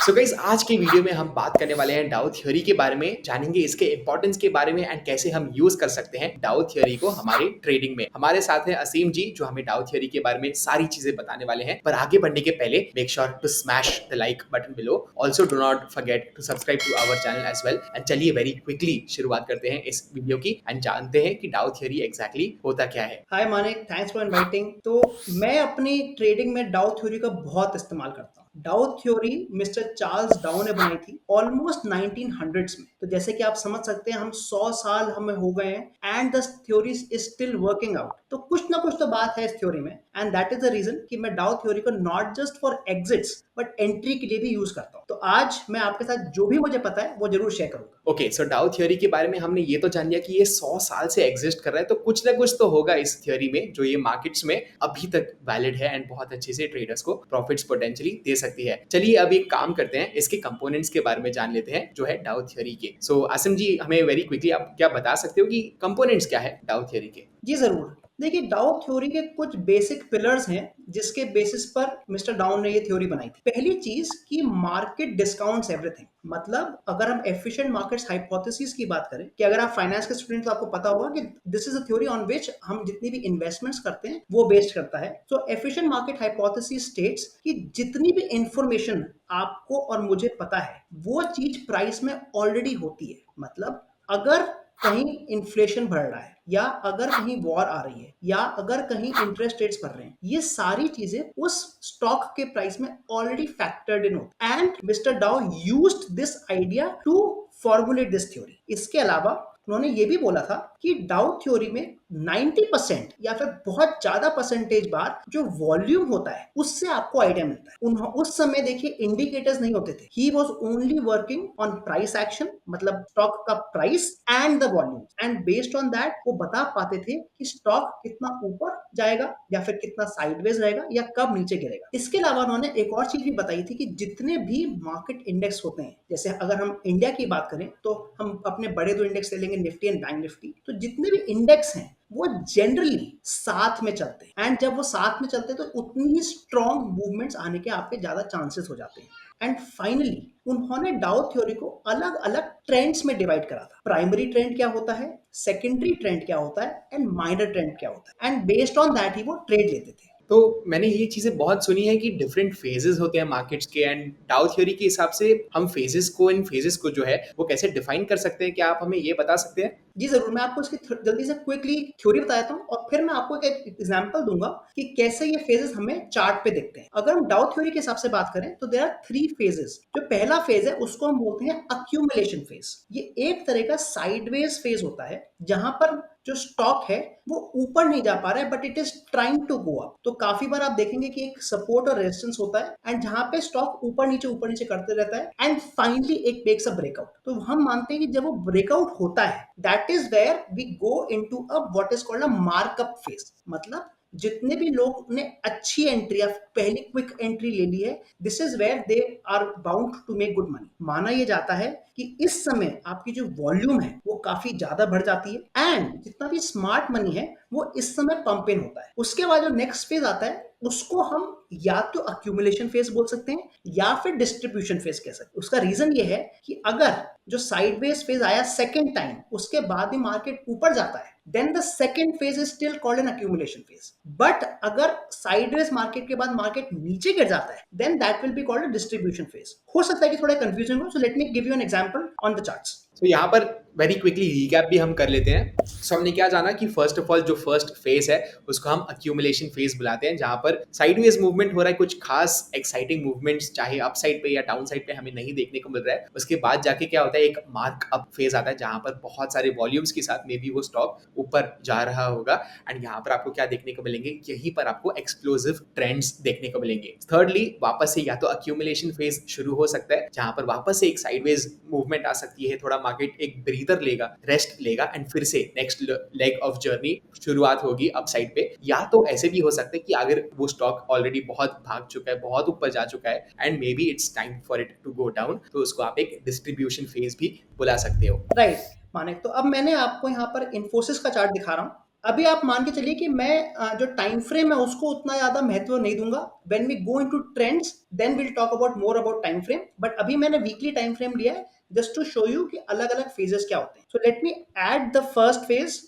So guys आज के video में हम बात करने वाले हैं डाउ थ्योरी के बारे में, जानेंगे इसके इंपॉर्टेंस के बारे में एंड कैसे हम यूज कर सकते हैं डाउ थ्योरी को हमारे ट्रेडिंग में। हमारे साथ है असीम जी जो हमें डाउ थ्योरी के बारे में सारी चीजें बताने वाले हैं। पर आगे बढ़ने के पहले make sure to smash the like button below. Also do not forget to subscribe to our channel as well. And चलिए वेरी क्विकली शुरुआत करते हैं इस वीडियो की एंड जानते हैं कि डाउ थ्योरी एग्जैक्टली होता क्या है। हाय मानिक, थैंक्स फॉर इनवाइटिंग। तो मैं अपनी ट्रेडिंग में डाउ थ्योरी का बहुत इस्तेमाल करता हूँ। डाउ थ्योरी मिस्टर चार्ल्स डाउ ने बनाई थी ऑलमोस्ट 1900s में। तो जैसे कि आप समझ सकते हैं हम 100 साल हमें हो गए हैं and the theory is still working out. तो कुछ ना कुछ तो बात है इस थ्योरी में and that is the reason कि मैं डाउ थ्योरी को not just for exits but entry के लिए भी यूज करता हूँ। तो आज मैं आपके साथ जो भी मुझे पता है वो जरूर शेयर करूंगा। ओके, सो डाउ थ्योरी के बारे में हमने ये तो जान लिया कि ये 100 साल से एग्जिस्ट कर रहा है, तो कुछ ना कुछ तो होगा इस थ्योरी में जो ये मार्केट्स में अभी तक वैलिड है एंड बहुत अच्छे से ट्रेडर्स को प्रॉफिट्स पोटेंशियली दे सकती है। चलिए अब एक काम करते हैं, इसके कंपोनेंट्स के बारे में जान लेते हैं जो है डाउ थ्योरी के। सो आसिम जी हमें वेरी क्विकली आप क्या बता सकते हो कि कंपोनेंट्स क्या है डाउ थ्योरी के? जी जरूर। देखिए, डाउ थ्योरी के कुछ बेसिक पिलर्स हैं जिसके बेसिस पर मिस्टर डाउन ने ये थ्योरी बनाई थी। पहली चीज कि मार्केट डिस्काउंट्स एवरीथिंग। मतलब अगर हम एफिशिएंट मार्केट्स हाइपोथेसिस की बात करें कि अगर आप फाइनेंस के स्टूडेंट तो आपको पता होगा कि this is a theory on which हम जितनी भी इन्वेस्टमेंट्स करते हैं वो बेस्ड करता है। सो एफिशिएंट मार्केट हाइपोथेसिस स्टेट्स कि जितनी भी इंफॉर्मेशन आपको और मुझे पता है वो चीज प्राइस में ऑलरेडी होती है। मतलब अगर कहीं इन्फ्लेशन बढ़ रहा है या अगर कहीं वॉर आ रही है या अगर कहीं इंटरेस्ट रेट्स बढ़ रहे हैं, ये सारी चीजें उस स्टॉक के प्राइस में ऑलरेडी फैक्टर्ड इन होती है and mister Dow used this idea to formulate this theory. इसके अलावा उन्होंने ये भी बोला था कि डाउ थ्योरी में 90% या फिर बहुत ज्यादा परसेंटेज बार जो वॉल्यूम होता है उससे आपको आइडिया मिलता है। उस समय देखिए इंडिकेटर्स नहीं होते थे। He was only working on price action, मतलब स्टॉक का price and the volume, and based on that वो बता पाते थे कि स्टॉक कितना ऊपर जाएगा या फिर कितना साइडवेज रहेगा या कब नीचे गिरेगा। इसके अलावा उन्होंने एक और चीज भी बताई थी कि जितने भी मार्केट इंडेक्स होते हैं, जैसे अगर हम इंडिया की बात करें तो हम अपने बड़े दो इंडेक्स ले लेंगे, निफ्टी एंड बैंक निफ्टी। तो जितने भी इंडेक्स हैं वो जनरली साथ में चलते हैं एंड जब वो साथ में चलते हैं तो उतनी ही स्ट्रॉन्ग मूवमेंट्स आने के आपके ज्यादा चांसेस हो जाते हैं। एंड फाइनली उन्होंने डाउ थ्योरी को अलग अलग ट्रेंड्स में डिवाइड करा था। प्राइमरी ट्रेंड क्या होता है, सेकेंडरी ट्रेंड क्या होता है एंड माइनर ट्रेंड क्या होता है, and based on that he वो ट्रेड लेते थे। तो मैंने ये चीजें बहुत सुनी है कि डिफरेंट फेजेस होते हैं मार्केट्स के एंड डाउ थ्योरी के हिसाब से हम फेजेस को इन फेजेस को जो है वो कैसे डिफाइन कर सकते हैं, क्या आप हमें ये बता सकते हैं? जी जरूर, मैं आपको इसकी जल्दी से क्विकली थ्योरी बताता हूँ और फिर मैं आपको एक एग्जांपल दूंगा कि कैसे ये फेजेस हमें चार्ट पे दिखते हैं। अगर हम डाउ थ्योरी के हिसाब से बात करें तो देयर आर 3 फेजेस। जो पहला फेज है उसको हम बोलते हैं अक्यूमुलेशन फेज। ये एक तरह का साइडवेज फेज होता है जहां पर जो स्टॉक है वो ऊपर नहीं जा पा रहा है but it is trying to go up. तो काफी बार आप देखेंगे कि एक सपोर्ट और रेजिस्टेंस होता है एंड जहां पे स्टॉक ऊपर नीचे करते रहता है एंड फाइनली एक मेक्स अ ब्रेकआउट। तो हम मानते हैं कि जब वो ब्रेकआउट होता है that is where we go into a what is called a markup phase. मतलब जितने भी लोग ने अच्छी एंट्री या पहली क्विक एंट्री ले ली है, this is where they are bound to make good money. माना यह जाता है कि इस समय आपकी जो वॉल्यूम है वो काफी ज्यादा बढ़ जाती है एंड जितना भी स्मार्ट मनी है वो इस समय पंप इन होता है। उसके बाद जो नेक्स्ट फेज आता है उसको हम या तो अक्यूमुलेशन फेज बोल सकते हैं या फिर डिस्ट्रीब्यूशन फेज कह सकते हैं। उसका रीजन ये है कि अगर जो साइडवेज फेज आया सेकेंड टाइम उसके बाद ही मार्केट ऊपर जाता है, then the second phase is still called an accumulation phase. But अगर sideways मार्केट के बाद मार्केट नीचे गिर जाता है then that will be called a distribution phase. हो सकता है कि थोड़ा कंफ्यूजन हो, so let me give you an example on the charts. तो यहाँ पर वेरी क्विकली रिकैप भी हम कर लेते हैं। सो हमने क्या जाना कि फर्स्ट ऑफ ऑल जो फर्स्ट फेज है उसको हम अक्यूमुलेशन फेज बुलाते हैं, जहां पर साइडवेज मूवमेंट हो रहा है, कुछ खास एक्साइटिंग मूवमेंट्स चाहे अप साइड पे या डाउन साइड पे हमें नहीं देखने को मिल रहा है। उसके बाद जाके क्या होता है, एक मार्क अप फेज आता है जहां पर बहुत सारे वॉल्यूम्स के साथ में भी वो स्टॉक ऊपर जा रहा होगा एंड यहाँ पर आपको क्या देखने को मिलेंगे, यहीं पर आपको एक्सप्लोसिव ट्रेंड्स देखने को मिलेंगे। थर्डली वापस से या तो अक्यूमुलेशन फेज शुरू हो सकता है जहां पर वापस से एक साइडवेज मूवमेंट आ सकती है, थोड़ा मार्केट एक ब्रीदर लेगा, रेस्ट लेगा एंड फिर से नेक्स्ट लेग ऑफ जर्नी शुरुआत होगी अपसाइड पे। या तो ऐसे भी हो सकता है कि अगर वो स्टॉक ऑलरेडी बहुत भाग चुका है, बहुत ऊपर जा चुका है and maybe it's time for it to go down, तो उसको आप एक डिस्ट्रीब्यूशन फेज भी बुला सकते हो। राइट मानिक, तो अब मैंने आपको यहाँ पर इन्फोसिस का चार्ट दिखा रहा हूँ। अभी आप मान के चलिए कि मैं जो टाइम फ्रेम है उसको उतना ज्यादा महत्व नहीं दूंगा. When we go into trends then will talk about more about time frame, but अभी मैंने वीकली टाइम फ्रेम लिया है जस्ट टू शो यू कि अलग अलग फेजेस क्या होते हैं. सो let me add the first phase.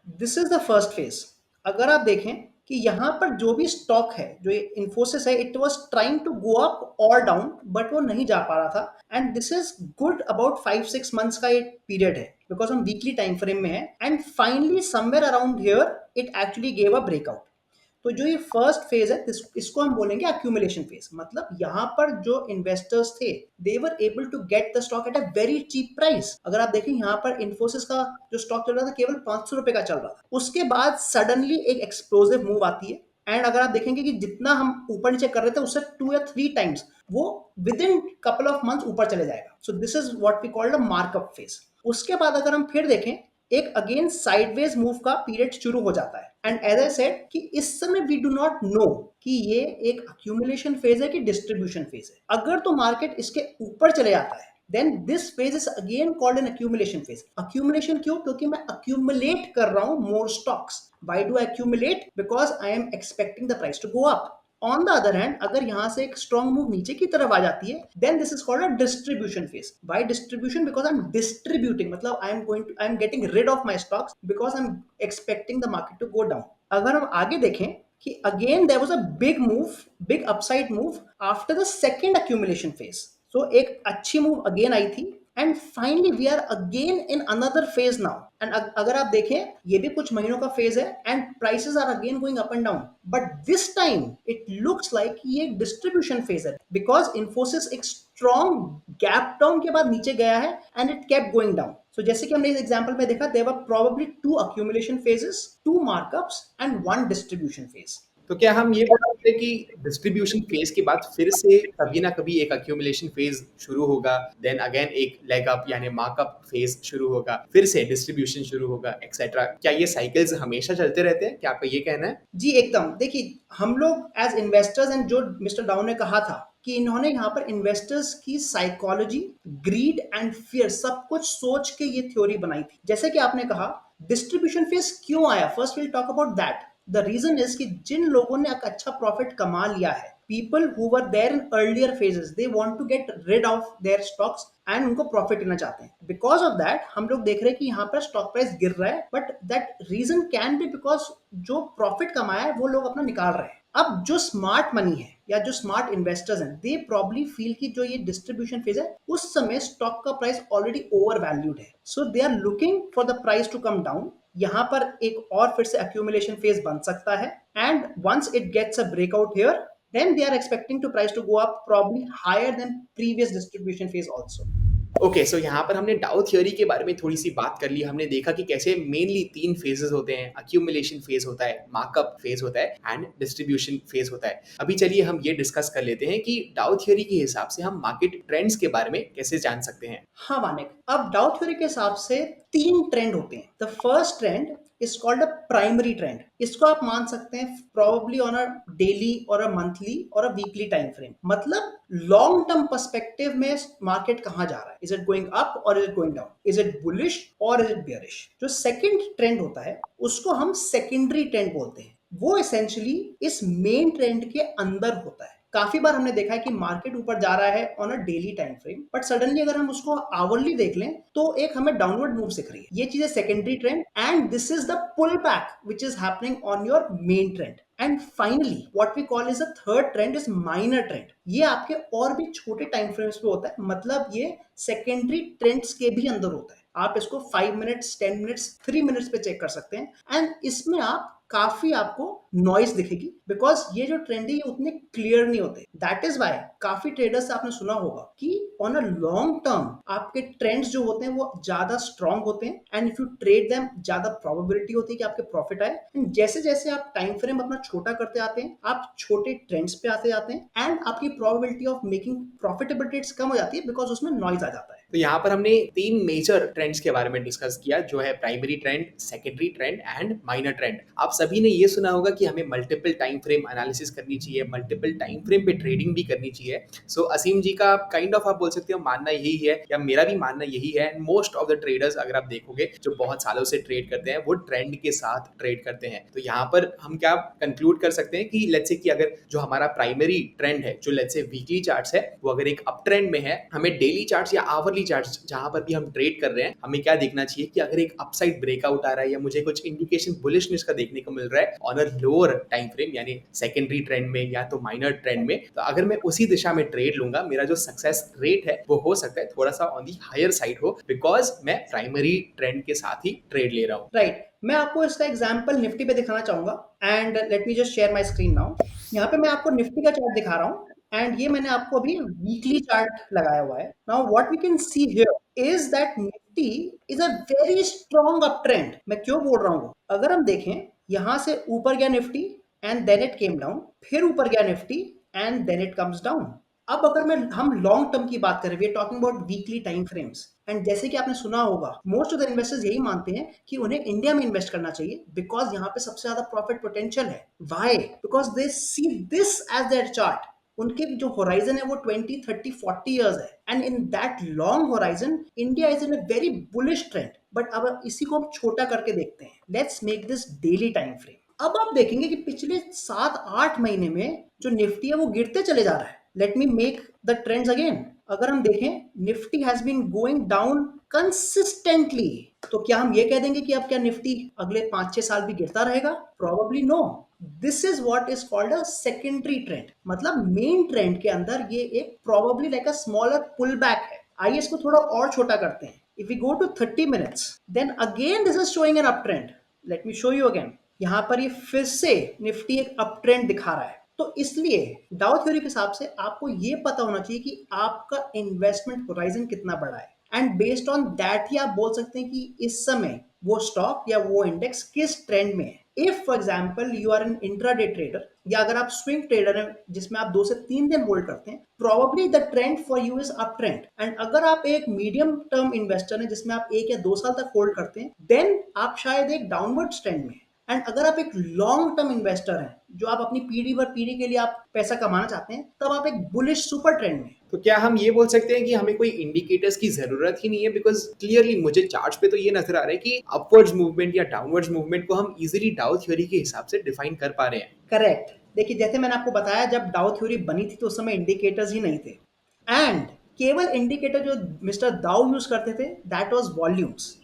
This is the first phase. अगर आप देखें कि यहाँ पर जो भी स्टॉक है, जो ये इन्फोसिस है, it was trying to go up और डाउन बट वो नहीं जा पा रहा था. And this is good about 5-6 months का एक पीरियड है बिकॉज हम वीकली टाइम फ्रेम में है. And finally somewhere around here it actually gave a breakout. तो जो ये फर्स्ट फेज है इसको हम बोलेंगे अक्यूमुलेशन फेज. मतलब यहाँ पर जो इन्वेस्टर्स थे they were able to get the stock at a very cheap price. अगर आप देखें यहाँ पर इन्फोसिस का जो स्टॉक चल रहा था केवल 500 रुपए का चल रहा था. उसके बाद सडनली एक एक्सप्लोसिव मूव आती है. एंड अगर आप देखेंगे कि जितना हम ऊपर नीचे कर रहे थे उससे 2 या 3 टाइम्स वो within couple of months ऊपर चले जाएगा. So this is what we called a markup phase. उसके बाद अगर हम फिर देखें एक अगेन साइडवेज मूव का पीरियड शुरू हो जाता है. एंड एज आई सेड कि इस समय वी डू नॉट नो कि ये एक अक्यूमुलेशन फेज है कि डिस्ट्रीब्यूशन फेज है. अगर तो मार्केट इसके ऊपर चले जाता है then this phase is again called an accumulation phase. Accumulation क्यों? क्योंकि मैं accumulate कर रहा हूं more stocks. Why do I accumulate? Because I am expecting the price to go up. On the other hand, अगर यहाँ से एक strong move नीचे की तरफ आ जाती है then this is called a distribution phase. Why distribution? Because I'm distributing. मतलब I'm getting rid of my stocks because I'm expecting the market to go down. अगर हम आगे देखें कि again there was a big upside move after the second accumulation phase. So एक अच्छी move again आई थी. And finally we are again in another phase now. And अगर आप देखें ये भी कुछ महीनों का फेज है and prices are again going up and down. But this time it looks like ये एक डिस्ट्रीब्यूशन फेज है बिकॉज इन्फोसिस एक स्ट्रॉन्ग गैप डाउन के बाद नीचे गया है and it kept going down. So जैसे कि हमने इस एग्जांपल में देखा there were probably 2 accumulation phases, 2 markups and 1 distribution phase. तो क्या हम ये बोल सकते हैं कि डिस्ट्रीब्यूशन फेज के बाद फिर से कभी ना कभी एक अक्यूमुलेशन फेज शुरू होगा, देन अगेन एक लेग अप यानी मार्कअप फेज शुरू होगा, फिर से डिस्ट्रीब्यूशन शुरू होगा एक्सेट्रा? क्या ये साइकिल्स हमेशा चलते रहते हैं? क्या आपका ये कहना है? जी एकदम. देखिए हम लोग एज इन्वेस्टर्स एंड जो मिस्टर डाउन ने कहा था कि इन्होंने यहाँ पर इन्वेस्टर्स की साइकोलॉजी, ग्रीड एंड फियर सब कुछ सोच के ये थ्योरी बनाई थी. जैसे कि आपने कहा डिस्ट्रीब्यूशन फेज क्यों आया, first will talk about that. The reason is कि जिन लोगों ने एक अच्छा प्रॉफिट कमा लिया है, people who were there in earlier phases, they want to get rid of their stocks and उनको प्रॉफिट लेना चाहते हैं. बिकॉज ऑफ दैट हम लोग देख रहे हैं कि यहाँ पर स्टॉक प्राइस गिर रहा है. But that reason can be because जो प्रॉफिट कमाया है वो लोग अपना निकाल रहे हैं. अब जो स्मार्ट मनी है या जो स्मार्ट इन्वेस्टर्स हैं दे प्रॉब्ली फील कि जो ये डिस्ट्रीब्यूशन फेज है उस समय स्टॉक का प्राइस ऑलरेडी ओवर वैल्यूड है. So they are looking for the price to come down. यहाँ पर एक और फिर से accumulation फेज बन सकता है. And once it gets a breakout here then they are expecting to price to go up probably higher than previous distribution phase also. Okay, so यहाँ पर हमने डाउ थ्योरी के बारे में थोड़ी सी बात कर ली. हमने देखा कि कैसे मेनली 3 फेजेस होते हैं. अक्यूमुलेशन फेज होता है, मार्कअप फेज होता है एंड डिस्ट्रीब्यूशन फेज होता है. अभी चलिए हम ये डिस्कस कर लेते हैं कि डाउ थ्योरी के हिसाब से हम मार्केट ट्रेंड्स के बारे में कैसे जान सकते हैं. हाँ मानिक, अब डाउ थ्योरी के हिसाब से 3 ट्रेंड होते हैं. The first trend is called a primary trend. इसको आप मान सकते हैं probably on a daily or a monthly or a weekly time frame. मतलब long term perspective में मार्केट कहाँ जा रहा है. Is it going up or is it going down? Is it bullish or is it bearish? जो second trend होता है उसको हम secondary trend बोलते हैं. वो essentially इस main trend के अंदर होता है. काफी बार हमने देखा है कि मार्केट ऊपर जा रहा है on a daily time frame, but suddenly अगर हम उसको आवरली देख लें तो एक हमें डाउनवर्ड मूव दिख रही है. ये चीज है secondary trend and this is the pull back which is happening on your main trend. And finally what we call is the third trend is minor trend. ये आपके और भी छोटे टाइम फ्रेम्स पे होता है. मतलब ये सेकेंडरी ट्रेंड्स के भी अंदर होता है. आप इसको 5 मिनट्स, 10 मिनट्स, 3 मिनट्स पे चेक कर सकते हैं. एंड इसमें आप काफी आपको नॉइज दिखेगी बिकॉज ये जो ट्रेंड है ये उतने क्लियर नहीं होते. दैट इज वाई काफी ट्रेडर्स से आपने सुना होगा कि ऑन अ लॉन्ग टर्म आपके ट्रेंड्स जो होते हैं वो ज्यादा स्ट्रॉन्ग होते हैं and if you trade them ज्यादा प्रोबेबिलिटी होती है कि आपके प्रॉफिट आए. एंड जैसे जैसे आप टाइम फ्रेम अपना छोटा करते आते हैं आप छोटे ट्रेंड्स पे आते जाते हैं एंड आपकी probability of making profitable trades कम हो जाती है बिकॉज उसमें नॉइज आ जाता है. तो यहाँ पर हमने 3 मेजर ट्रेंड्स के बारे में डिस्कस किया, जो है primary trend, secondary trend and minor trend. आप सभी ने ये सुना होगा कि हमें मल्टीपल टाइम फ्रेम एनालिसिस करनी चाहिए, मल्टीपल टाइम फ्रेम पे ट्रेडिंग भी करनी चाहिए। सो असीम जी का काइंड ऑफ आप बोल सकते हो मानना यही है, या मेरा भी मानना यही है। मोस्ट ऑफ द ट्रेडर्स अगर आप देखोगे जो बहुत सालों से ट्रेड करते हैं वो ट्रेंड के साथ ट्रेड करते हैं। तो यहाँ पर हम क्या कंक्लूड कर सकते हैं कि लेट्स से कि अगर जो हमारा प्राइमरी ट्रेंड है, जो लेट्स से वीकली चार्ट्स है, वो अगर एक अप ट्रेंड में है, हमें डेली चार्ट्स या आवरली चार्ट्स जहां पर भी हम ट्रेड कर रहे हैं, हमें क्या देखना चाहिए कि अगर एक अपसाइड ब्रेकआउट आ रहा है या मुझे कुछ इंडिकेशन बुलिशनेस का देखने को मिल रहा है on a lower time frame, यानी सेकेंडरी ट्रेंड में या तो माइनर ट्रेंड में, तो अगर मैं उसी दिशा में ट्रेड लूंगा, मेरा जो सक्सेस रेट है वो हो सकता है थोड़ा सा ऑन दी हायर साइड हो, बिकॉज मैं प्राइमरी ट्रेंड के साथ ही ट्रेड ले रहा हूँ। राइट, मैं आपको इसका एग्जांपल निफ्टी पे दिखाना चाहूंगा and let me just share my screen now. यहाँ पे मैं आपको निफ्टी का चार्ट दिखा रहा हूँ एंड ये मैंने आपको अभी वीकली चार्ट लगाया हुआ है। Now what we can see here is that Nifty is a very strong up trend. मैं क्यों बोल रहा हूँ, अगर हम देखें यहाँ से ऊपर गया Nifty and then it came down, फिर ऊपर गया Nifty and then it comes down. अब अगर मैं हम लॉन्ग टर्म की बात करें, we are talking about weekly time frames, and जैसे कि आपने सुना होगा मोस्ट ऑफ द इन्वेस्टर्स यही मानते हैं कि उन्हें इंडिया में इन्वेस्ट करना चाहिए बिकॉज यहाँ पे सबसे ज्यादा प्रॉफिट पोटेंशियल है। Why? Because they see this as their chart. उनके जो होराइजन है वो 20 30 40 इयर्स है and in that long horizon India is in a very bullish trend. But अब इसी को हम छोटा करके देखते हैं, let's make this daily time frame. अब आप देखेंगे कि पिछले 7-8 महीने में जो निफ्टी है वो गिरते चले जा रहा है। Let me make the trends again. अगर हम देखें, Nifty has been going down consistently. तो क्या हम ये कह देंगे कि अब क्या निफ्टी अगले 5-6 साल भी गिरता रहेगा? Probably no. This is what is called a secondary trend. मतलब मेन ट्रेंड के अंदर ये एक probably like a smaller pull back है। आइए इसको थोड़ा और छोटा करते हैं। If we go to 30 minutes then again this is showing an up trend. Let me show you again. यहां पर ये फिर से निफ्टी एक अप ट्रेंड दिखा रहा है। तो इसलिए डाउ थ्योरी के हिसाब से आपको ये पता होना चाहिए कि आपका इन्वेस्टमेंट होराइजन कितना बड़ा है and based on that he आप बोल सकते हैं कि इस समय वो स्टॉक या वो इंडेक्स किस ट्रेंड में है। If for example you are an intraday trader या अगर आप स्विंग ट्रेडर हैं जिसमें आप 2 से 3 दिन होल्ड करते हैं, probably the trend for you is up trend. And अगर आप एक मीडियम टर्म इन्वेस्टर हैं जिसमें आप 1 या 2 साल तक होल्ड करते हैं, देन आप शायद एक डाउनवर्ड ट्रेंड में। एंड अगर आप एक लॉन्ग टर्म इन्वेस्टर हैं जो आप अपनी पीढ़ी भर पीढ़ी के लिए आप पैसा कमाना चाहते हैं, तब आप एक बुलिश सुपर ट्रेंड में। तो क्या हम ये बोल सकते हैं कि हमें कोई इंडिकेटर्स की जरूरत ही नहीं है? बिकॉज क्लियरली मुझे चार्ट्स पे तो ये नजर आ रहा है कि अपवर्ड्स मूवमेंट या डाउनवर्ड्स मूवमेंट को हम इजीली डाउ थ्योरी के हिसाब से डिफाइन कर पा रहे हैं। करेक्ट। देखिए जैसे मैंने आपको बताया, जब डाउ थ्योरी बनी थी तो उस समय इंडिकेटर्स ही नहीं थे एंड केवल इंडिकेटर जो मिस्टर दाउ यूज करते थे दैट वाज वॉल्यूम्स।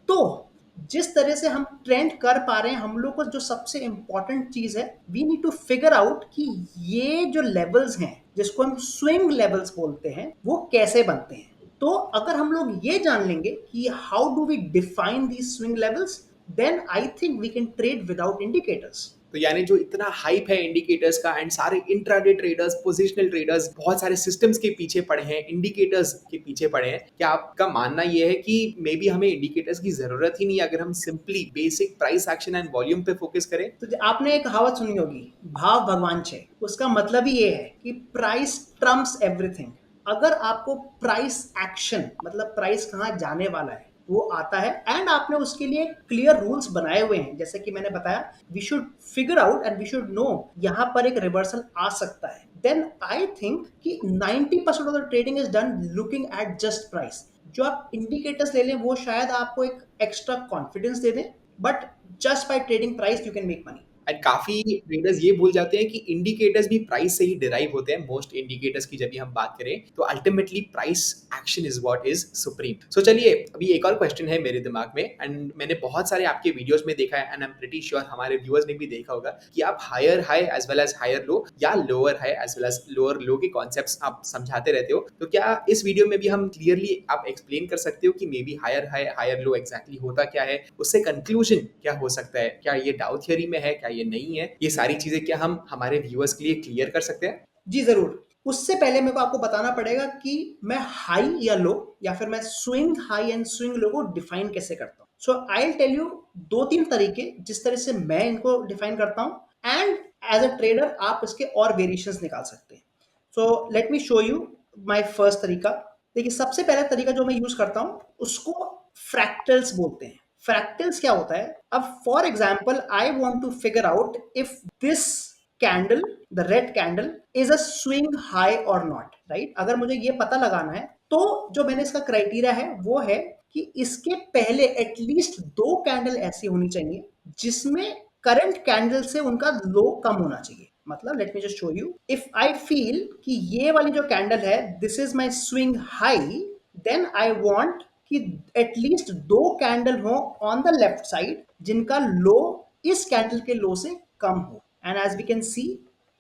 तो जिस तरह से हम ट्रेंड कर पा रहे हैं, हम लोग को जो सबसे इंपॉर्टेंट चीज है, we need to figure out कि ये जो लेवल्स हैं जिसको हम स्विंग लेवल्स बोलते हैं वो कैसे बनते हैं। तो अगर हम लोग ये जान लेंगे कि how do we define the swing levels, then I think we can trade without indicators. तो यानी जो इतना हाइप है इंडिकेटर्स का, एंड सारे इंट्राडे ट्रेडर्स, पोजिशनल ट्रेडर्स बहुत सारे सिस्टम्स के पीछे पड़े हैं, इंडिकेटर्स के पीछे पड़े हैं, क्या आपका मानना यह है कि मे बी हमें इंडिकेटर्स की जरूरत ही नहीं अगर हम simply basic price action and volume पे फोकस करें? तो आपने एक कहावत सुनी होगी, भाव भगवान छे। उसका मतलब ही ये है कि प्राइस ट्रम्प्स एवरीथिंग। अगर आपको प्राइस एक्शन मतलब प्राइस कहाँ जाने वाला है वो आता है एंड आपने उसके लिए क्लियर रूल्स बनाए हुए हैं, जैसे कि मैंने बताया, we should figure out and we should know यहाँ पर एक रिवर्सल आ सकता है, देन आई थिंक कि 90% of the trading is done looking at just price. जो आप इंडिकेटर्स ले लें वो शायद आपको एक एक्स्ट्रा कॉन्फिडेंस दे दें, but just by trading price you can make money. And काफी ट्रेडर्स ये भूल जाते हैं कि इंडिकेटर्स भी प्राइस से ही डिराइव होते हैं। मोस्ट इंडिकेटर्स की जब भी हम बात करें तो ultimately price action is what is supreme. So चलिए, अभी एक और क्वेश्चन है मेरे दिमाग में, एंड मैंने बहुत सारे आपके वीडियोस में देखा है, and I am pretty sure हमारे व्यूअर्स ने भी देखा होगा कि आप higher high as well as higher low या lower high as well as lower low के कॉन्सेप्ट्स आप समझाते रहते हो। तो क्या इस वीडियो में भी हम क्लियरली आप एक्सप्लेन कर सकते हो कि maybe higher high higher low exactly होता क्या है, उससे कंक्लूजन क्या हो सकता है, क्या ये डाउ थियरी में है, क्या ये नहीं है? ये सारी चीजें क्या हम हमारे व्यूअर्स के लिए क्लियर कर सकते हैं? जी जरूर। उससे पहले मेरे को आपको बताना पड़ेगा कि मैं हाई या लो या फिर मैं swing high and swing low को डिफाइन कैसे करता हूँ। सो आई विल टेल यू 2-3 तरीके जिस तरह से मैं इनको डिफाइन करता हूँ एंड एज अ ट्रेडर आप इसके और वेरिएशंस निकाल सकते हैं। सो let me show you my first तरीका। देखिए सबसे पहला तरीका जो मैं यूज करता हूं उसको फ्रैक्टल्स बोलते हैं। फ्रैक्टल्स क्या होता है? अब for example I want to figure out if this candle, the red candle is a swing high और नॉट, राइट? अगर मुझे ये पता लगाना है तो जो मैंने इसका क्राइटेरिया है वो है कि इसके पहले एटलीस्ट दो कैंडल ऐसी होनी चाहिए जिसमें करंट कैंडल से उनका लो कम होना चाहिए। मतलब let me just show you, if I feel कि ये वाली जो कैंडल है this is my swing high, then I want कि एटलीस्ट दो कैंडल हो ऑन द लेफ्ट साइड जिनका लो इस कैंडल के लो से कम हो। And as we can see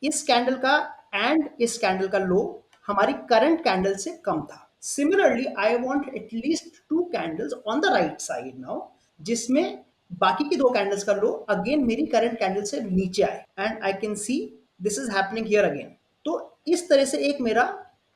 इस कैंडल का एंड इस कैंडल का लो हमारी करंट कैंडल से कम था। Similarly I want at least to candles on the right side now जिसमें बाकी की दो कैंडल्स का लो अगेन मेरी करंट कैंडल से नीचे आए, and I can see this is happening here again. तो इस तरह से एक मेरा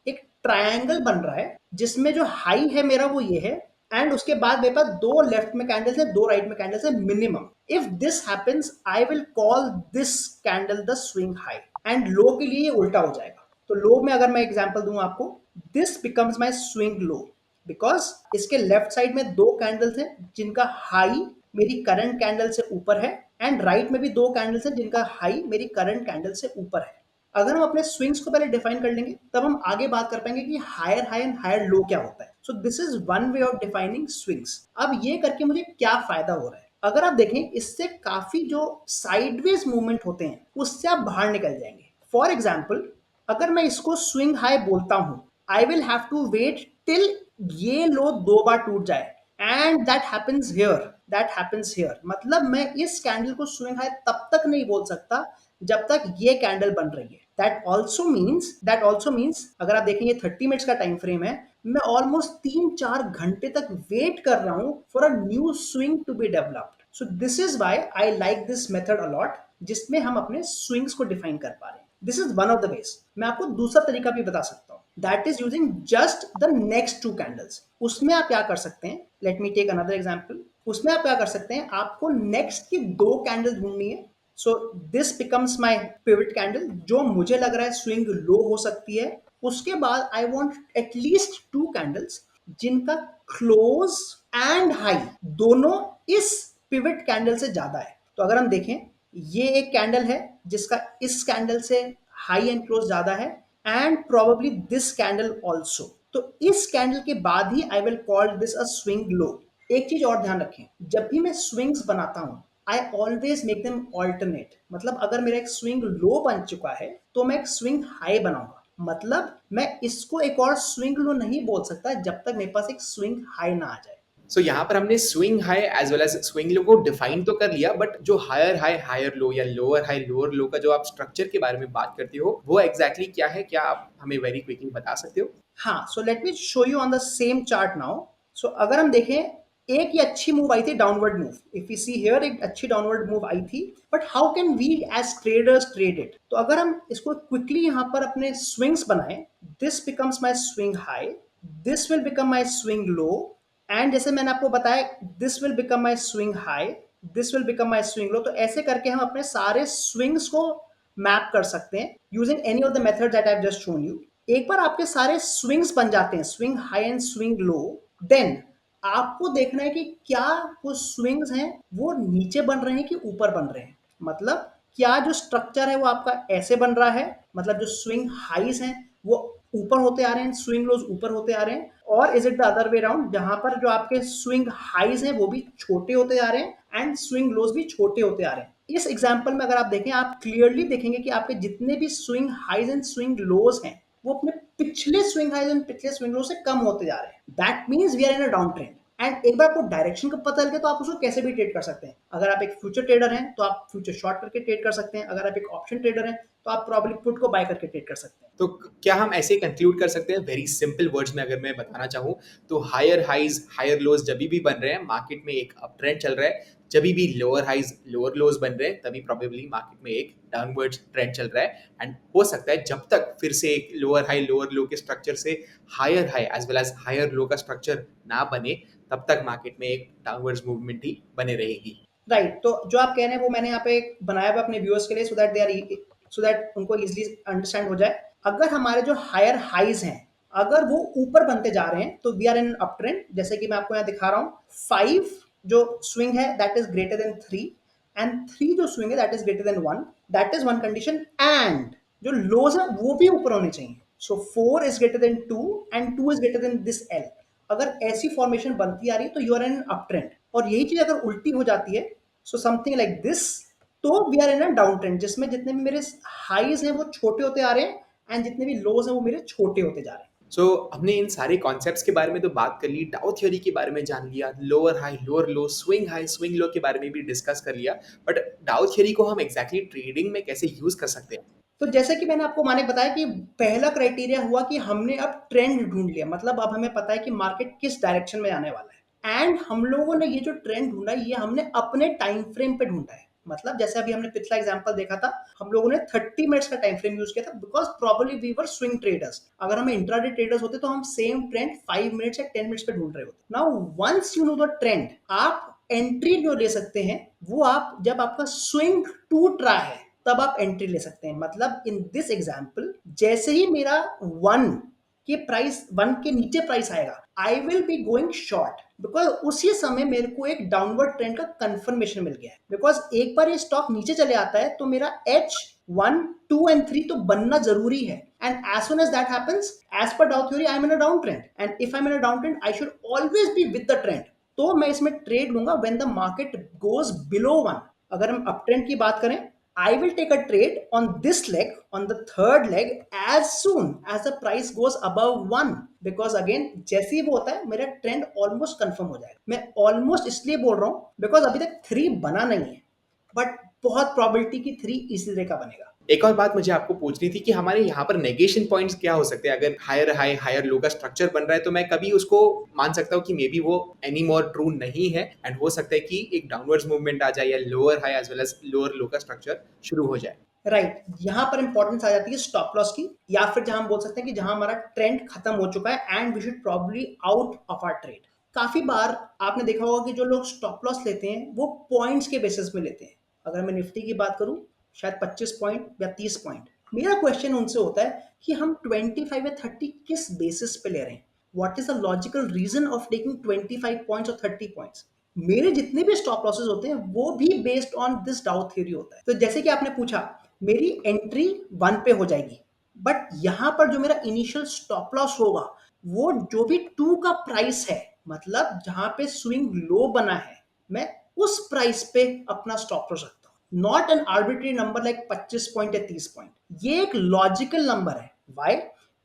एक ट्रायंगल बन रहा है जिसमें जो हाई है मेरा वो ये है, एंड उसके बाद मेरे पास दो लेफ्ट में कैंडल्स है दो राइट में कैंडल्स है minimum. If this happens I will call this candle the swing high, and low के लिए ये उल्टा हो जाएगा। तो लो में अगर मैं एग्जांपल दूं आपको, this becomes my swing low because इसके लेफ्ट साइड में दो कैंडल्स हैं जिनका हाई मेरी करंट कैंडल से ऊपर है, एंड राइट में भी दो कैंडल्स हैं जिनका हाई मेरी करंट कैंडल से ऊपर है। अगर हम अपने स्विंग्स को पहले डिफाइन कर लेंगे तब हम आगे बात कर पाएंगे कि higher high and higher low क्या होता है। So this is one way of defining swings. अब ये करके मुझे क्या फायदा हो रहा है? अगर आप देखें इससे काफी जो साइडवेज मूवमेंट होते हैं उससे आप बाहर निकल जाएंगे। फॉर एग्जाम्पल अगर मैं इसको स्विंग हाई बोलता हूं, I will have to wait till ये लो दो बार टूट जाए, and that happens here, that happens here. मतलब मैं इस कैंडल को स्विंग हाई तब तक नहीं बोल सकता जब तक ये कैंडल बन रही है। दैट ऑल्सो मीन्स अगर आप देखें ये 30 मिनट्स का टाइम फ्रेम है, मैं ऑलमोस्ट 3-4 घंटे तक वेट कर रहा हूं for a new swing to be developed. So this is why I like this method a lot जिसमें हम अपने स्विंग्स को डिफाइन कर पा रहे हैं। This is one of the ways. मैं आपको दूसरा तरीका भी बता सकता हूँ, that is using just the next two candles. उसमें आप क्या कर सकते हैं, let me take another example. उसमें आप क्या कर सकते हैं, आपको नेक्स्ट की दो कैंडल ढूंढनी है। So this becomes my pivot candle जो मुझे लग रहा है स्विंग लो हो सकती है। उसके बाद I want at least to candles जिनका क्लोज एंड हाई दोनों इस पिवट कैंडल से ज्यादा है। तो अगर हम देखें ये एक कैंडल है जिसका इस कैंडल से हाई एंड क्लोज ज्यादा है, and probably this candle also. तो इस कैंडल के बाद ही I will call this a swing low. एक चीज और ध्यान रखें, जब भी मैं स्विंग्स बनाता हूं I always make them alternate. मतलब अगर मेरा एक स्विंग लो बन चुका है तो मैं एक स्विंग हाई बनाऊंगा। मतलब मैं इसको एक और स्विंग लो नहीं बोल सकता जब तक मेरे पास एक स्विंग हाई ना आ जाए। सो यहाँ पर हमने swing high as well as swing low को डिफाइन तो कर लिया, बट जो हायर हाई हायर लो या लोअर हाई लोअर लो का जो आप स्ट्रक्चर के बारे में बात करते हो वो एग्जैक्टली क्या है, क्या आप हमें वेरी क्विकली बता सकते हो? हाँ, so let me show you on the same chart now. So अगर हम देखें एक ये अच्छी मूव आई थी downward move, if you see here एक अच्छी डाउनवर्ड मूव आई थी, but how can we as traders trade it? तो अगर हम इसको क्विकली यहाँ पर अपने स्विंग्स बनाए, this becomes my swing high, this will become my swing low, and जैसे मैंने आपको बताया this will become my swing high, this will become my swing low. तो ऐसे करके हम अपने सारे स्विंग्स को मैप कर सकते हैं using any of the method that I have just shown you. एक बार आपके सारे स्विंग्स बन जाते हैं, swing high and swing low, then आपको देखना है कि क्या वो स्विंग्स हैं वो नीचे बन रहे हैं कि ऊपर बन रहे हैं। मतलब क्या जो स्ट्रक्चर है वो आपका ऐसे बन रहा है, मतलब जो स्विंग हाईज हैं वो ऊपर होते आ रहे हैं, स्विंग लोज ऊपर होते आ रहे हैं, और is it the other way around जहां पर जो आपके स्विंग हाईज हैं वो भी छोटे होते आ रहे हैं एंड स्विंग लोज भी छोटे होते आ रहे हैं। इस एग्जाम्पल में अगर आप देखें आप क्लियरली देखेंगे कि आपके जितने भी swing highs and swing lows हैं वो अपने पिछले स्विंग हाइज एंड पिछले स्विंग लो से कम होते जा रहे हैं। That means we are in a down trend. And एक बार आपको डायरेक्शन का पता लगे तो आप उसको कैसे भी ट्रेड कर सकते हैं। अगर आप एक फ्यूचर ट्रेडर हैं तो आप फ्यूचर शॉर्ट करके ट्रेड कर सकते हैं, अगर आप एक ऑप्शन ट्रेडर हैं तो आप प्रॉब्ली पुट को बाय करके ट्रेड कर सकते हैं। तो क्या हम ऐसे कंक्लूड कर सकते हैं वेरी सिंपल वर्ड्स में अगर मैं बताना चाहूँ तो हायर हाइज हायर लोज जब भी बन रहे हैं मार्केट में एक अप ट्रेंड चल रहा है, जब भी लोअर हाइज लोअर लोज बन रहे हैं तभी प्रोबेबली मार्केट में एक डाउनवर्ड ट्रेंड चल रहा है। एंड हो सकता है जब तक फिर से एक लोअर हाई लोअर लो के स्ट्रक्चर से higher high as well as higher low का स्ट्रक्चर ना बने तब तक मार्केट में एक डाउनवर्ड्स मूवमेंट ही बने रहेगी। राइट, तो जो आप कह रहे हैं वो मैंने यहाँ पे बनाया हुआ अपने व्यूअर्स के लिए सो दैट उनको इजीली अंडरस्टैंड हो जाए। अगर हमारे जो हायर हाइज हैं अगर वो ऊपर बनते जा रहे हैं तो we are in up trend, जैसे कि मैं आपको यहाँ दिखा रहा हूँ। 5 जो स्विंग है that is greater than 3, and 3 जो स्विंग है that is greater than 1, that is one condition. And जो लोज है वो भी ऊपर होने चाहिए। So 4 is greater than 2 and 2 is greater than this L. अगर ऐसी फॉर्मेशन बनती आ रही है तो you are in up trend. और यही चीज अगर उल्टी हो जाती है, सो समथिंग लाइक दिस, तो we are in a down trend, जिसमें जितने भी मेरे हाईज हैं वो छोटे होते आ रहे हैं एंड जितने भी लोज हैं वो मेरे छोटे होते जा रहे हैं। सो हमने इन सारे कॉन्सेप्ट्स के बारे में तो बात कर ली, डाउ थ्योरी के बारे में जान लिया, लोअर हाई लोअर लो, स्विंग हाई स्विंग लो के बारे में भी डिस्कस कर लिया, बट डाउ थ्योरी को हम एग्जैक्टली ट्रेडिंग में कैसे यूज कर सकते हैं? तो जैसे कि मैंने आपको माने बताया कि पहला क्राइटेरिया हुआ कि हमने अब ट्रेंड ढूंढ लिया, मतलब अब हमें पता है कि मार्केट किस डायरेक्शन में आने वाला है। एंड हम लोगों ने ये जो ट्रेंड ढूंढा ये हमने अपने टाइम फ्रेम पे ढूंढा है। मतलब जैसे अभी हमने पिछला एग्जांपल देखा था, हम लोगों ने 30 मिनट्स का टाइम फ्रेम यूज किया था because probably we were swing traders. अगर हम इंट्राडे ट्रेडर्स होते तो हम सेम ट्रेंड 5 मिनट्स या 10 मिनट्स पे ढूंढ रहे होते। Now once you know the trend, आप एंट्री जो ले सकते हैं वो आप जब आपका स्विंग टूट रहा है तब आप एंट्री ले सकते हैं। मतलब इन दिस एग्जाम्पल, जैसे ही मेरा 1 के प्राइस 1 के नीचे प्राइस आएगा, I will be going short, because उसी समय मेरे को एक डाउनवर्ड ट्रेंड का कंफर्मेशन मिल गया है। बिकॉज एक बार ये स्टॉक नीचे चले आता है तो मेरा H1, 2 एंड 3 तो बनना जरूरी है। And as soon as that happens, as per Dow theory, I am in a down trend, and if I am in a down trend I should always be with the trend. तो मैं इसमें trade लूंगा when the market goes below 1। अगर हम up trend की बात करें, I will take a trade on this leg, on the third leg, as soon as the price goes above 1, because again जैसे ही वो होता है मेरा ट्रेंड ऑलमोस्ट कंफर्म हो जाएगा। मैं ऑलमोस्ट इसलिए बोल रहा हूँ बिकॉज अभी तक 3 बना नहीं है, बट बहुत प्रोबेबिलिटी की 3 इसी तरह का बनेगा। एक और बात मुझे आपको पूछनी थी कि हमारे यहाँ पर नेगेशन पॉइंट्स क्या हो सकते हैं? अगर हायर हाई हायर लो का स्ट्रक्चर बन रहा है तो मैं कभी उसको मान सकता हूँ कि मे बी वो एनी मोर ट्रू नहीं है, एंड हो सकता है कि एक डाउनवर्ड्स मूवमेंट आ जाए या lower high as well as lower low का स्ट्रक्चर शुरू हो जाए। राइट, यहाँ पर इंपॉर्टेंस आ जाती है स्टॉप लॉस की, या फिर जहां हम बोल सकते हैं कि जहां हमारा ट्रेंड खत्म हो चुका है and we should probably out of our trade. काफी बार आपने देखा होगा कि जो लोग स्टॉप लॉस लेते हैं वो पॉइंट्स के बेसिस में लेते हैं। अगर मैं निफ्टी की बात करूं, शायद 25 पॉइंट या 30 पॉइंट। मेरा क्वेश्चन उनसे होता है कि हम 25 या 30 किस बेसिस पे ले रहे हैं? What is the logical reason of taking 25 points और 30 पॉइंट्स? मेरे जितने भी स्टॉप लॉसेस होते हैं वो भी बेस्ड ऑन दिस डाउ थ्योरी होता है। तो जैसे कि आपने पूछा, मेरी एंट्री 1 पे हो जाएगी, बट यहां पर जो मेरा इनिशियल स्टॉप लॉस होगा वो जो भी 2 का प्राइस है, मतलब जहां पे स्विंग लो बना है, मैं उस प्राइस पे अपना स्टॉप लॉस रखता हूं। Not an arbitrary number like 25 point या 30 पॉइंट। ये एक लॉजिकल नंबर है। वाई?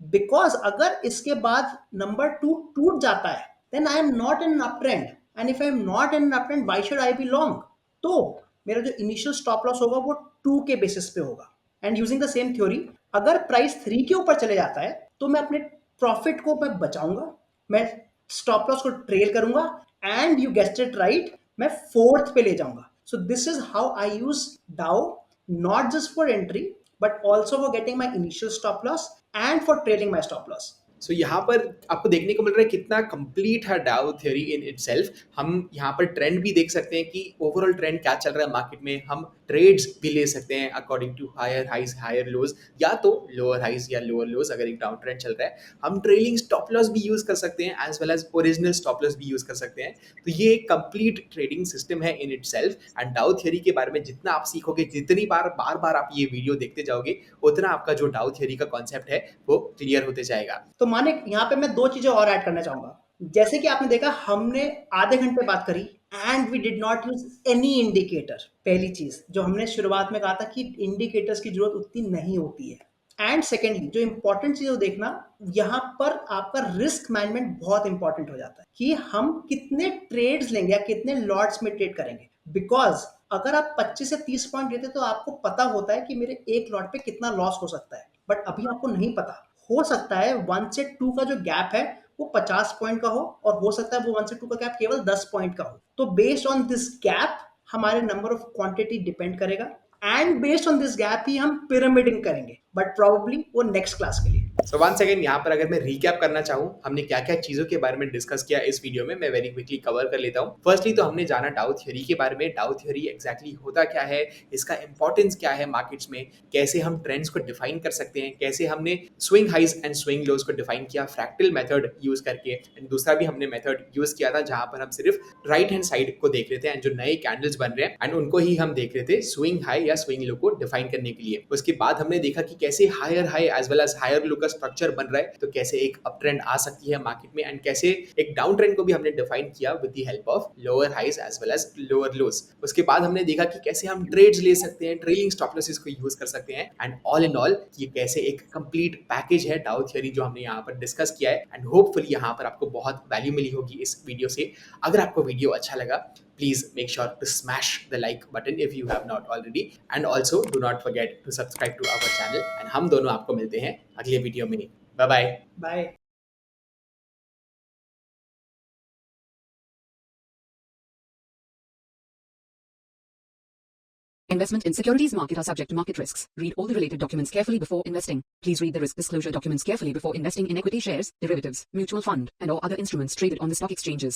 बिकॉज अगर इसके बाद नंबर 2 टूट जाता है then I am not in up trend, and if I am not in up trend why should I be long? तो मेरा जो इनिशियल स्टॉप लॉस होगा वो 2 के बेसिस पे होगा। And using the same theory, अगर प्राइस 3 के ऊपर चले जाता है तो मैं अपने प्रॉफिट को मैं बचाऊंगा, मैं स्टॉप लॉस को ट्रेल करूंगा, and you guessed it right, मैं 4th पे ले जाऊंगा। So this is how I use Dow, not just for entry but also for getting my initial stop loss and for trailing my stop loss. So यहाँ पर आपको देखने को मिल रहा है कितना कंप्लीट है डाउ थ्योरी इन इटसेल्फ। हम यहाँ पर ट्रेंड भी देख सकते हैं कि ओवरऑल ट्रेंड क्या चल रहा है मार्केट में, हम ट्रेड्स भी ले सकते हैं according to higher highs higher lows, या तो लोअर हाइज या लोअर लोज। अगर एक डाउन ट्रेंड चल रहा है हम ट्रेलिंग स्टॉप लॉस भी यूज कर सकते हैं as well as original stop loss भी यूज कर सकते हैं। तो ये एक कंप्लीट ट्रेडिंग सिस्टम है इन इटसेल्फ। एंड डाउ थ्योरी के बारे में जितना आप सीखोगे, जितनी बार बार बार आप ये वीडियो देखते जाओगे, उतना आपका जो डाउ थ्योरी का कॉन्सेप्ट है वो क्लियर होते जाएगा। तो माने यहाँ पे मैं 2 चीजें और ऐड करना चाहूंगा। जैसे कि आपने देखा हमने आधे घंटे बात करी and we did not use any indicator. पहली चीज जो हमने शुरुआत में कहा था कि इंडिकेटर्स की जरूरत उतनी नहीं होती है। एंड सेकेंडली जो इंपॉर्टेंट चीज देखना, यहाँ पर आपका रिस्क मैनेजमेंट बहुत इंपॉर्टेंट हो जाता है कि हम कितने ट्रेड्स लेंगे या कितने लॉट्स में ट्रेड करेंगे। बिकॉज अगर आप 25 से 30 पॉइंट लेते तो आपको पता होता है कि मेरे एक लॉट पे कितना लॉस हो सकता है, बट अभी आपको नहीं पता। हो सकता है 1 से 2 का जो गैप है वो 50 पॉइंट का हो, और हो सकता है वो 1 से 2 का गैप केवल 10 पॉइंट का हो। तो बेस्ड ऑन दिस गैप हमारे नंबर ऑफ क्वांटिटी डिपेंड करेगा, and based on this gap ही हम पिरामिडिंग करेंगे। बट प्रॉब्ली वो नेक्स्ट क्लास के लिए। सो वन सेकेंड, यहाँ पर अगर मैं रिकैप करना चाहूँ हमने क्या क्या चीजों के बारे में डिस्कस किया इस वीडियो में, मैं वेरी क्विकली कवर कर लेता हूँ। फर्स्टली तो हमने जाना डाउ थ्योरी के बारे में। डाउ थ्योरी एग्जैक्टली होता क्या है, इसका इंपॉर्टेंस क्या है मार्केट्स में, कैसे हम ट्रेंड्स को डिफाइन कर सकते हैं, कैसे हमने स्विंग हाइज एंड स्विंग लोज को डिफाइन किया फ्रैक्टल मेथड यूज करके। एंड दूसरा भी हमने मेथड यूज किया था जहां पर हम सिर्फ राइट हैंड साइड को देख रहे थे एंड जो नए कैंडल्स बन रहे हैं एंड उनको ही हम देख रहे थे स्विंग हाई या स्विंग लो को डिफाइन करने के लिए। उसके बाद हमने देखा कि कैसे higher high as well as higher low का स्ट्रक्चर बन रहा है, तो कैसे एक अप ट्रेंड आ सकती है मार्केट में एंड कैसे एक डाउन ट्रेंड को भी हमने डिफाइन किया with the help of lower highs as well as lower lows. उसके बाद हमने देखा कि कैसे हम ट्रेड्स ले सकते हैं, ट्रेलिंग स्टॉप लॉसेस को यूज कर सकते हैं एंड ऑल इन ऑल ये कैसे एक कंप्लीट पैकेज है डाउ थ्योरी जो हमने यहाँ पर डिस्कस किया है। एंड होपफुली यहाँ पर आपको बहुत वैल्यू मिली होगी इस वीडियो से। अगर आपको वीडियो अच्छा लगा please make sure to smash the like button if you have not already and also do not forget to subscribe to our channel and हम दोनों आपको मिलते हैं अगले वीडियो में। Bye bye. Bye. Investment in securities market are subject to market risks. Read all the related documents carefully before investing. Please read the risk disclosure documents carefully before investing in equity shares, derivatives, mutual fund, and or other instruments traded on the stock exchanges.